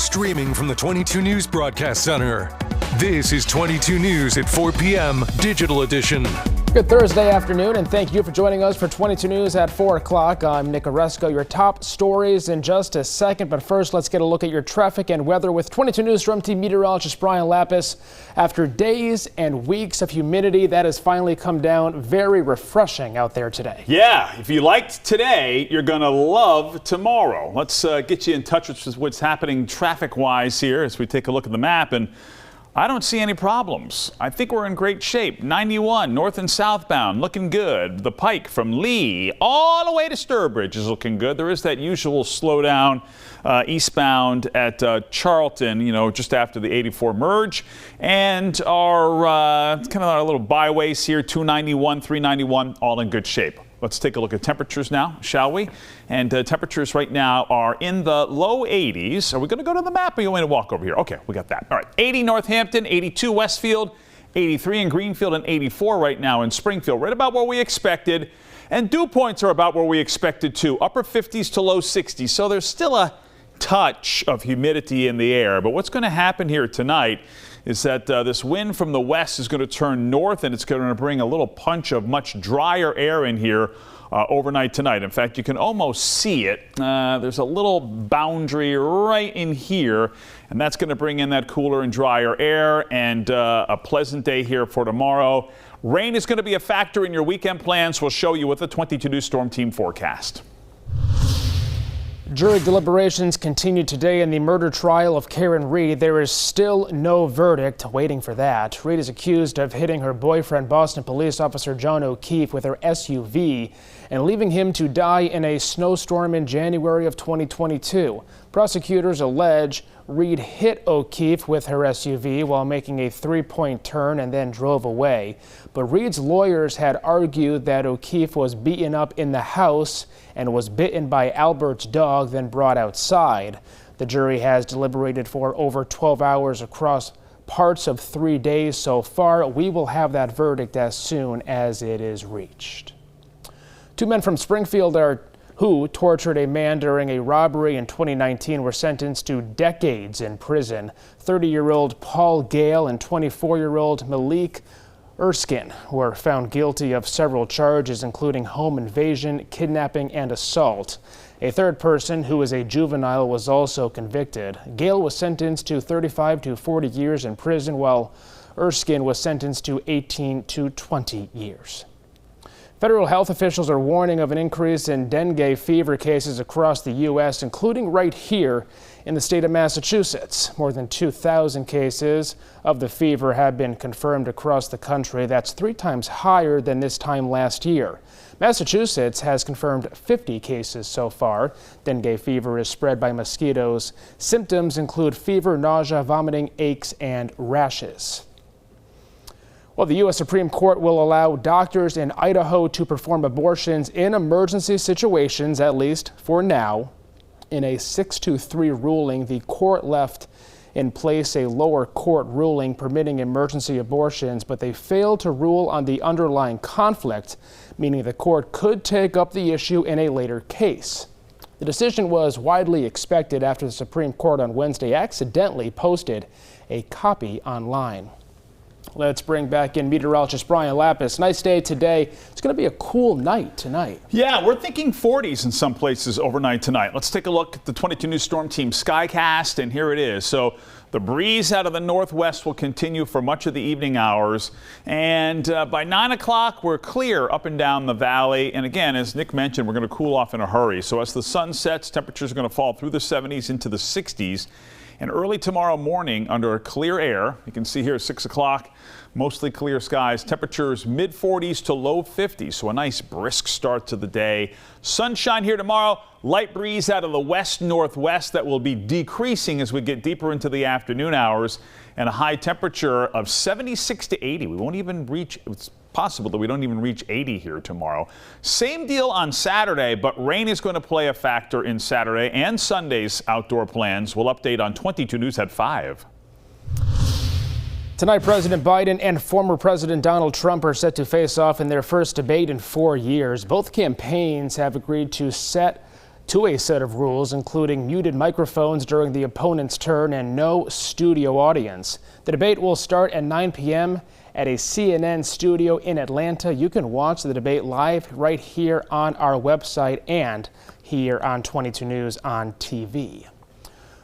Streaming from the 22 News Broadcast Center. This is 22 News at 4 p.m. Digital Edition. Good Thursday afternoon, and thank you for joining us for 22 News at 4 o'clock. I'm Nick Oresco. Your top stories in just a second, but first let's get a look at your traffic and weather with 22 News Storm Team meteorologist Brian Lapis. After days and weeks of humidity, that has finally come down. Very refreshing out there today. Yeah, if you liked today, you're going to love tomorrow. Let's get you in touch with what's happening traffic-wise here as we take a look at the map. And I don't see any problems. I think we're in great shape. 91 north and southbound looking good. The Pike from Lee all the way to Sturbridge is looking good. There is that usual slowdown eastbound at Charlton, just after the 84 merge. And our kind of our little byways here, 291, 391, all in good shape. Let's take a look at temperatures now, shall we? And temperatures right now are in the low 80s. Are we going to go to the map or you want me to walk over here? Okay, we got that. All right, 80 Northampton, 82 Westfield, 83 in Greenfield, and 84 right now in Springfield. Right about where we expected. And dew points are about where we expected too. Upper 50s to low 60s. So there's still a touch of humidity in the air. But what's going to happen here tonight is that this wind from the west is going to turn north, and it's going to bring a little punch of much drier air in here overnight tonight. In fact, you can almost see it. There's a little boundary right in here, and that's going to bring in that cooler and drier air, and a pleasant day here for tomorrow. Rain is going to be a factor in your weekend plans. We'll show you with the 22 News Storm Team forecast. Jury deliberations continue today in the murder trial of Karen Reed. There is still no verdict. Waiting for that. Reed is accused of hitting her boyfriend, Boston police officer John O'Keefe, with her SUV and leaving him to die in a snowstorm in January of 2022. Prosecutors allege Reed hit O'Keefe with her SUV while making a three-point turn and then drove away. But Reed's lawyers had argued that O'Keefe was beaten up in the house and was bitten by Albert's dog, then brought outside. The jury has deliberated for over 12 hours across parts of 3 days so far. We will have that verdict as soon as it is reached. Two men from Springfield who tortured a man during a robbery in 2019 were sentenced to decades in prison. 30-year-old Paul Gale and 24-year-old Malik Erskine were found guilty of several charges, including home invasion, kidnapping, and assault. A third person, who is a juvenile, was also convicted. Gale was sentenced to 35 to 40 years in prison, while Erskine was sentenced to 18 to 20 years. Federal health officials are warning of an increase in dengue fever cases across the U.S., including right here in the state of Massachusetts. More than 2,000 cases of the fever have been confirmed across the country. That's 3 times higher than this time last year. Massachusetts has confirmed 50 cases so far. Dengue fever is spread by mosquitoes. Symptoms include fever, nausea, vomiting, aches, and rashes. Well, the U.S. Supreme Court will allow doctors in Idaho to perform abortions in emergency situations, at least for now. In a 6-3 ruling, the court left in place a lower court ruling permitting emergency abortions, but they failed to rule on the underlying conflict, meaning the court could take up the issue in a later case. The decision was widely expected after the Supreme Court on Wednesday accidentally posted a copy online. Let's bring back in meteorologist Brian Lapis. Nice day today. It's going to be a cool night tonight. Yeah, we're thinking 40s in some places overnight tonight. Let's take a look at the 22 News Storm Team Skycast, and here it is. So the breeze out of the northwest will continue for much of the evening hours, and by 9 o'clock we're clear up and down the valley. And again, as Nick mentioned, we're going to cool off in a hurry. So as the sun sets, temperatures are going to fall through the 70s into the 60s. And early tomorrow morning, under clear air, you can see here at 6 o'clock, mostly clear skies, temperatures mid-40s to low 50s, so a nice brisk start to the day. Sunshine here tomorrow, light breeze out of the west-northwest that will be decreasing as we get deeper into the afternoon hours, and a high temperature of 76 to 80. We won't even reach, it's possible that we don't even reach 80 here tomorrow. Same deal on Saturday, but rain is going to play a factor in Saturday and Sunday's outdoor plans. We'll update on 22 News at 5. Tonight, President Biden and former President Donald Trump are set to face off in their first debate in 4 years. Both campaigns have agreed to set to a set of rules, including muted microphones during the opponent's turn and no studio audience. The debate will start at 9 p.m. at a CNN studio in Atlanta. You can watch the debate live right here on our website and here on 22 News on TV.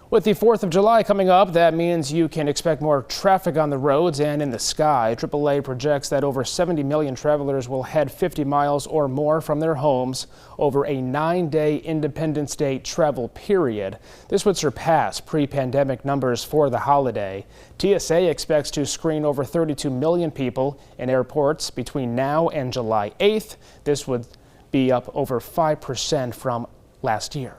With the 4th of July coming up, that means you can expect more traffic on the roads and in the sky. AAA projects that over 70 million travelers will head 50 miles or more from their homes over a 9-day Independence Day travel period. This would surpass pre-pandemic numbers for the holiday. TSA expects to screen over 32 million people in airports between now and July 8th. This would be up over 5% from last year.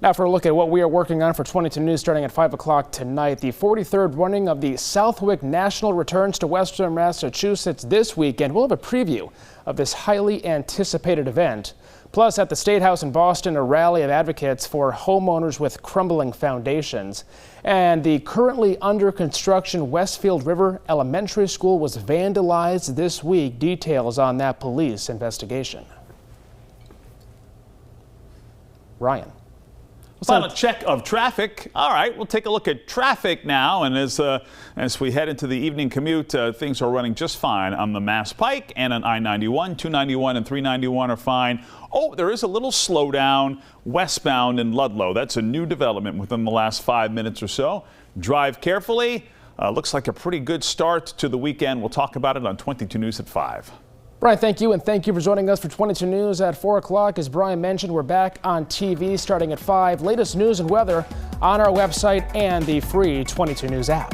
Now for a look at what we are working on for 22 News starting at 5 o'clock tonight. The 43rd running of the Southwick National returns to Western Massachusetts this weekend. We'll have a preview of this highly anticipated event. Plus, at the State House in Boston, a rally of advocates for homeowners with crumbling foundations. And the currently under construction Westfield River Elementary School was vandalized this week. Details on that police investigation. Ryan. Final check of traffic. All right, we'll take a look at traffic now. And as we head into the evening commute, things are running just fine on the Mass Pike and on I-91. 291 and 391 are fine. Oh, there is a little slowdown westbound in Ludlow. That's a new development within the last 5 minutes or so. Drive carefully. Looks like a pretty good start to the weekend. We'll talk about it on 22 News at 5. Brian, thank you, and thank you for joining us for 22 News at 4 o'clock. As Brian mentioned, we're back on TV starting at 5. Latest news and weather on our website and the free 22 News app.